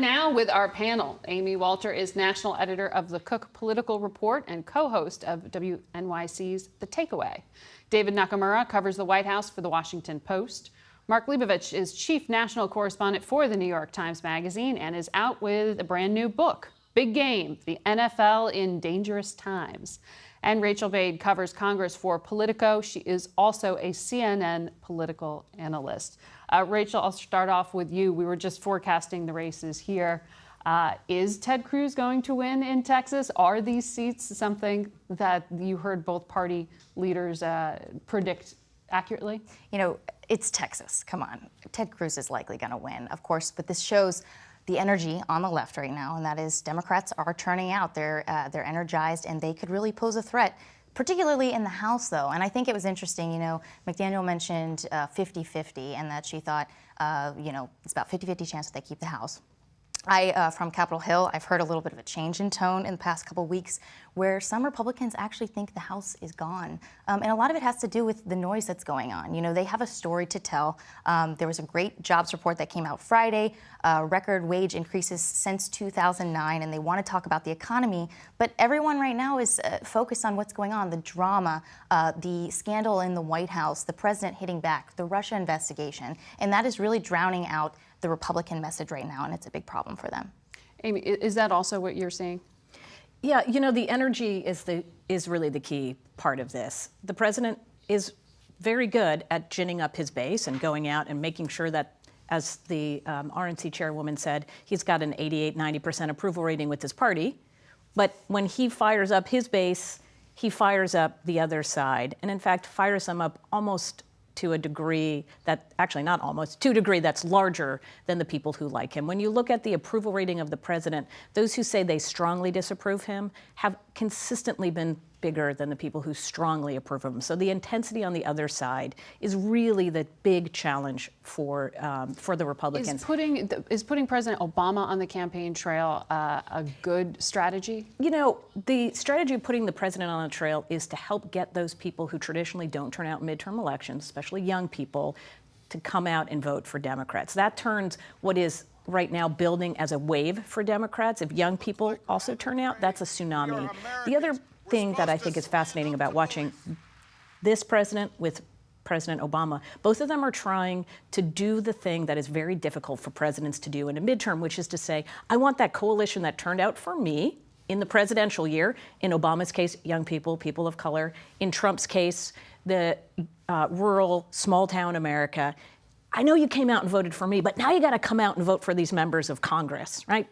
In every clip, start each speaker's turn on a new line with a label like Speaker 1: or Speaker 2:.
Speaker 1: now with our panel. Amy Walter is national editor of the Cook Political Report and co-host of WNYC's The Takeaway. David Nakamura covers the White House for The Washington Post. Mark Leibovich is chief national correspondent for the New York Times Magazine and is out with a brand new book, Big Game, The NFL in Dangerous Times. And Rachael Bade covers Congress for Politico. She is also a CNN political analyst. Rachel, I'll start off with you. We were just forecasting the races here. Is Ted Cruz going to win in Texas? Are these seats something that you heard both party leaders predict accurately?
Speaker 2: You know, it's Texas. Come on. Ted Cruz is likely going to win, of course, but this shows the energy on the left right now, and that is Democrats are turning out. They're energized, and they could really pose a threat, particularly in the House, though. And I think it was interesting, you know, McDaniel mentioned 50-50, and that she thought, you know, it's about 50-50 chance that they keep the House. From Capitol Hill, I've heard a little bit of a change in tone in the past couple of weeks where some Republicans actually think the House is gone. And a lot of it has to do with the noise that's going on. You know, they have a story to tell. There was a great jobs report that came out Friday, record wage increases since 2009, and they want to talk about the economy. But everyone right now is focused on what's going on, the drama, the scandal in the White House, the president hitting back, the Russia investigation. And that is really drowning out the Republican message right now, and it's a big problem for them.
Speaker 1: Amy, is that also what you're seeing?
Speaker 3: Yeah, you know, the energy is really the key part of this. The president is very good at ginning up his base and going out and making sure that, as the RNC chairwoman said, he's got an 88-90% approval rating with his party. But when he fires up his base, he fires up the other side, and in fact fires them up almost to a degree that, actually not almost, to a degree that's larger than the people who like him. When you look at the approval rating of the president, those who say they strongly disapprove him have consistently been bigger than the people who strongly approve of him. So the intensity on the other side is really the big challenge for the Republicans.
Speaker 1: Is putting President Obama on the campaign trail a good strategy?
Speaker 3: You know, the strategy of putting the president on the trail is to help get those people who traditionally don't turn out in midterm elections, especially young people, to come out and vote for Democrats. That turns what is right now building as a wave for Democrats. If young people also turn out, that's a tsunami. The other thing that I think is fascinating about watching this president with President Obama, both of them are trying to do the thing that is very difficult for presidents to do in a midterm, which is to say, I want that coalition that turned out for me in the presidential year. In Obama's case, young people, people of color. In Trump's case, the rural, small-town America. I know you came out and voted for me, but now you got to come out and vote for these members of Congress, right?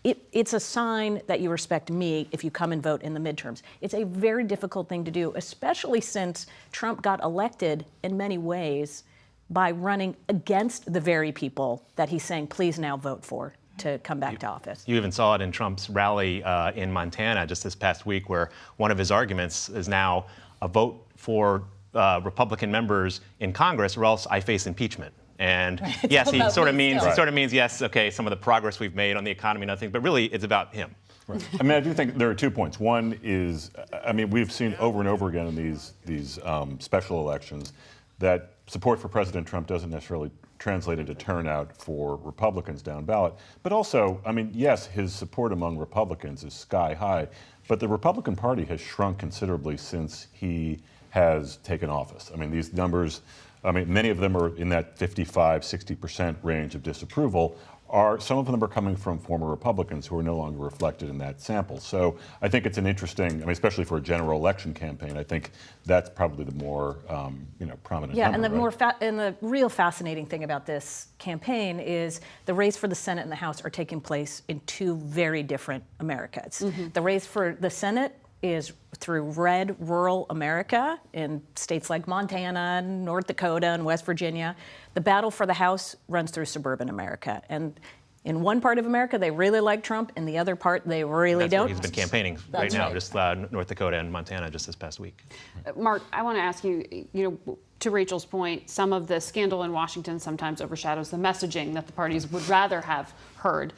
Speaker 3: It's a sign that you respect me if you come and vote in the midterms. It's a very difficult thing to do, especially since Trump got elected in many ways by running against the very people that he's saying, please now vote for to come back to office.
Speaker 4: You even saw it in Trump's rally in Montana just this past week, where one of his arguments is now a vote for Republican members in Congress or else I face impeachment. And yes, he sort of means, yes, okay, some of the progress we've made on the economy and other things, but really it's about him.
Speaker 5: Right. I mean, I do think there are 2 points. One is, I mean, we've seen over and over again in these special elections that support for President Trump doesn't necessarily translate into turnout for Republicans down ballot. But also, I mean, yes, his support among Republicans is sky high, but the Republican Party has shrunk considerably since he has taken office. I mean, these numbers, I mean, many of them are in that 55-60% range of disapproval. Some of them are coming from former Republicans who are no longer reflected in that sample. So I think it's an interesting, I mean, especially for a general election campaign, I think that's probably the more, prominent
Speaker 3: Yeah,
Speaker 5: number,
Speaker 3: and the real fascinating thing about this campaign is the race for the Senate and the House are taking place in 2 very different Americas. Mm-hmm. The race for the Senate is through red rural America in states like Montana, North Dakota, and West Virginia. The battle for the House runs through suburban America. And in one part of America, they really like Trump. In the other part, they really don't.
Speaker 4: He's been campaigning right now, just North Dakota and Montana just this past week.
Speaker 1: Mark, I want to ask you, to Rachel's point, some of the scandal in Washington sometimes overshadows the messaging that the parties would rather have heard.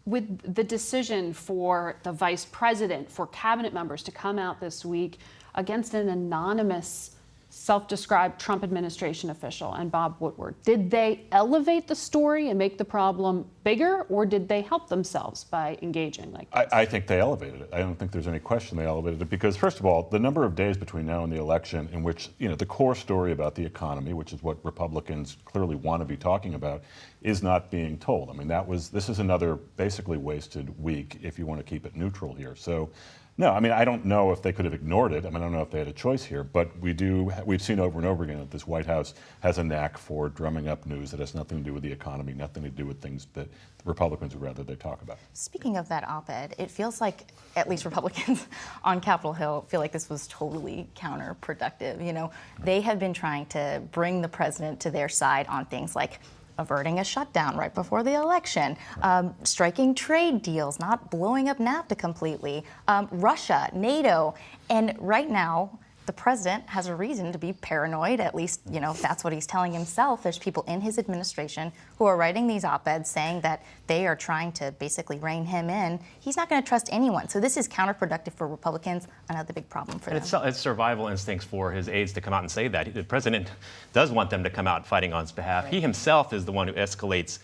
Speaker 1: With the decision for the vice president, for cabinet members to come out this week against an anonymous, self-described Trump administration official and Bob Woodward, did they elevate the story and make the problem bigger, or did they help themselves by engaging like this?
Speaker 5: I think they elevated it. I don't think there's any question they elevated it because, first of all, the number of days between now and the election in which, the core story about the economy, which is what Republicans clearly want to be talking about, is not being told. I mean, this is another basically wasted week if you want to keep it neutral here. So, no, I mean, I don't know if they could have ignored it. I mean, I don't know if they had a choice here, but we've seen over and over again that this White House has a knack for drumming up news that has nothing to do with the economy, nothing to do with things that the Republicans would rather they talk about.
Speaker 2: Speaking of that op-ed, it feels like at least Republicans on Capitol Hill feel like this was totally counterproductive. They have been trying to bring the president to their side on things like averting a shutdown right before the election, striking trade deals, not blowing up NAFTA completely, Russia, NATO, and right now, the president has a reason to be paranoid, at least, that's what he's telling himself. There's people in his administration who are writing these op-eds saying that they are trying to basically rein him in. He's not going to trust anyone. So this is counterproductive for Republicans, another big problem for them.
Speaker 4: It's survival instincts for his aides to come out and say that. The president does want them to come out fighting on his behalf. Right. He himself is the one who escalates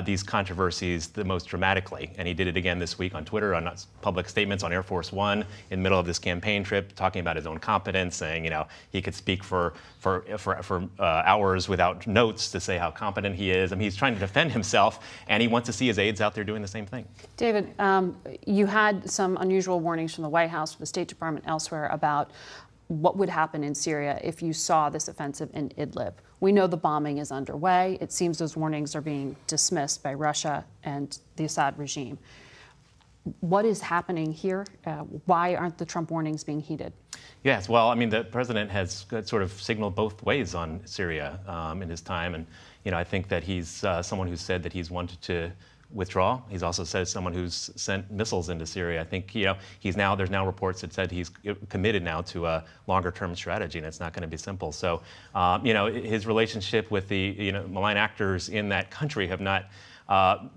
Speaker 4: these controversies the most dramatically. And he did it again this week on Twitter, on public statements on Air Force One in the middle of this campaign trip, talking about his own competence, saying, he could speak for hours without notes to say how competent he is. I mean, he's trying to defend himself, and he wants to see his aides out there doing the same thing.
Speaker 1: David, you had some unusual warnings from the White House, from the State Department, elsewhere about what would happen in Syria if you saw this offensive in Idlib. We know the bombing is underway. It seems those warnings are being dismissed by Russia and the Assad regime. What is happening here? Why aren't the Trump warnings being heeded?
Speaker 4: Yes, well, I mean, the president has sort of signaled both ways on Syria in his time. And, I think that he's someone who's said that he's wanted to withdraw. He's also said someone who's sent missiles into Syria. I think, there's now reports that said he's committed now to a longer term strategy, and it's not going to be simple. So, his relationship with the, malign actors in that country have not,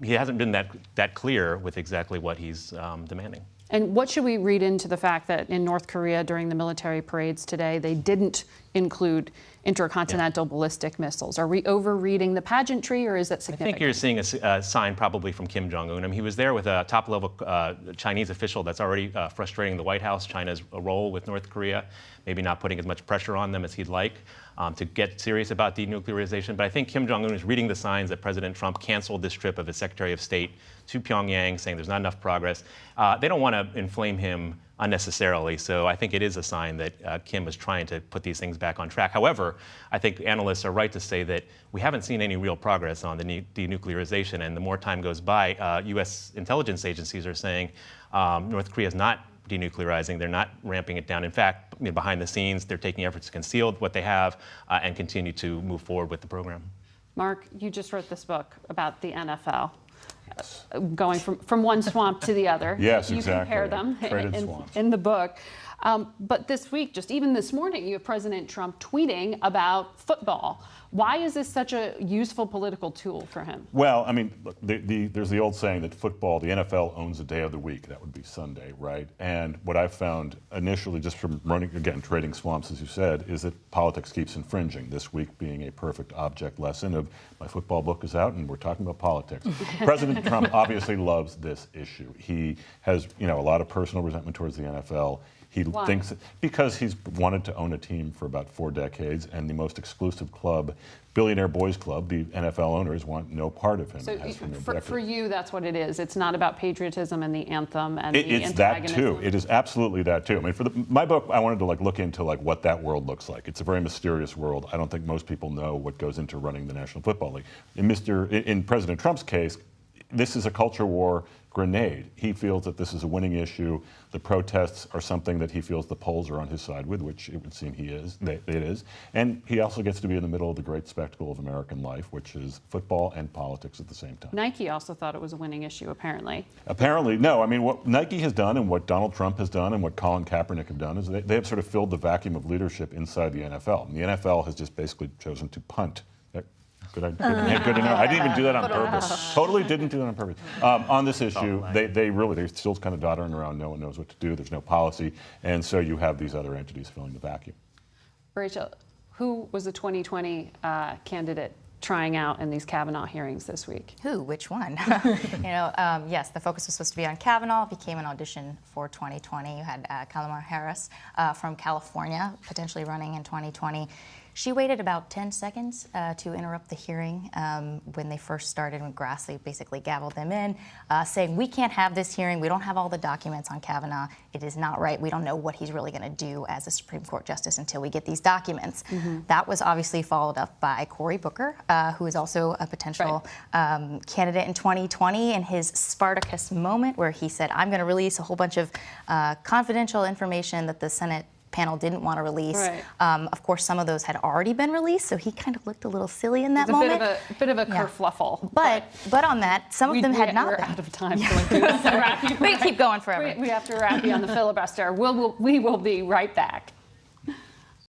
Speaker 4: he hasn't been that clear with exactly what he's demanding.
Speaker 1: And what should we read into the fact that in North Korea during the military parades today, they didn't include intercontinental ballistic missiles? Are we overreading the pageantry, or is that significant?
Speaker 4: I think you're seeing a sign probably from Kim Jong-un. I mean, he was there with a top-level Chinese official that's already frustrating the White House, China's role with North Korea, maybe not putting as much pressure on them as he'd like to get serious about denuclearization. But I think Kim Jong-un is reading the signs that President Trump canceled this trip of his Secretary of State to Pyongyang, saying there's not enough progress. They don't want to inflame him unnecessarily. So I think it is a sign that Kim is trying to put these things back on track. However, I think analysts are right to say that we haven't seen any real progress on the denuclearization. And the more time goes by, U.S. intelligence agencies are saying North Korea is not denuclearizing. They're not ramping it down. In fact, behind the scenes, they're taking efforts to conceal what they have and continue to move forward with the program.
Speaker 1: Mark, you just wrote this book about the NFL. Going from one swamp to the other.
Speaker 5: Yes,
Speaker 1: you
Speaker 5: exactly.
Speaker 1: compare them in the book. But this week, just even this morning, you have President Trump tweeting about football. Why is this such a useful political tool for him?
Speaker 5: Well, I mean, look, there's the old saying that football, the NFL owns a day of the week. That would be Sunday, right? And what I've found initially, just from trading swamps, as you said, is that politics keeps infringing. This week being a perfect object lesson of my football book is out and we're talking about politics. President Trump obviously loves this issue. He has, a lot of personal resentment towards the NFL. He thinks because he's wanted to own a team for about 4 decades, and the most exclusive club, Billionaire Boys Club, the NFL owners want no part of him.
Speaker 1: So for you, that's what it is. It's not about patriotism and the anthem and the
Speaker 5: it's
Speaker 1: antagonism.
Speaker 5: That too. It is absolutely that too. I mean, for my book, I wanted to look into what that world looks like. It's a very mysterious world. I don't think most people know what goes into running the National Football League. In President Trump's case, this is a culture war grenade. He feels that this is a winning issue. The protests are something that he feels the polls are on his side with, which it would seem it is. And he also gets to be in the middle of the great spectacle of American life, which is football and politics at the same time.
Speaker 1: Nike also thought it was a winning issue, apparently.
Speaker 5: Apparently, no. I mean, what Nike has done and what Donald Trump has done and what Colin Kaepernick have done is they have sort of filled the vacuum of leadership inside the NFL. And the NFL has just basically chosen to punt. Good to know. I didn't even do that on purpose. Totally didn't do that on purpose. On this issue, they're still kind of doddering around. No one knows what to do. There's no policy. And so you have these other entities filling the vacuum.
Speaker 1: Rachel, who was the 2020 candidate trying out in these Kavanaugh hearings this week?
Speaker 2: Who? Which one? Yes, the focus was supposed to be on Kavanaugh. It became an audition for 2020. You had Kamala Harris from California, potentially running in 2020. She waited about 10 seconds to interrupt the hearing when they first started, when Grassley basically gavelled them in, saying, we can't have this hearing. We don't have all the documents on Kavanaugh. It is not right. We don't know what he's really going to do as a Supreme Court justice until we get these documents. That was obviously followed up by Cory Booker, who is also a potential candidate in 2020, in his Spartacus moment where he said, I'm going to release a whole bunch of confidential information that the Senate panel didn't want to release.
Speaker 1: Right.
Speaker 2: Of course, some of those had already been released, so he kind of looked a little silly in that
Speaker 1: It's
Speaker 2: moment.
Speaker 1: a bit of a kerfluffle.
Speaker 2: But on that, some of them had not
Speaker 1: We're
Speaker 2: been.
Speaker 1: out of time. So we have to wrap you.
Speaker 2: We keep going forever.
Speaker 1: We have to wrap you on the filibuster. We will be right back.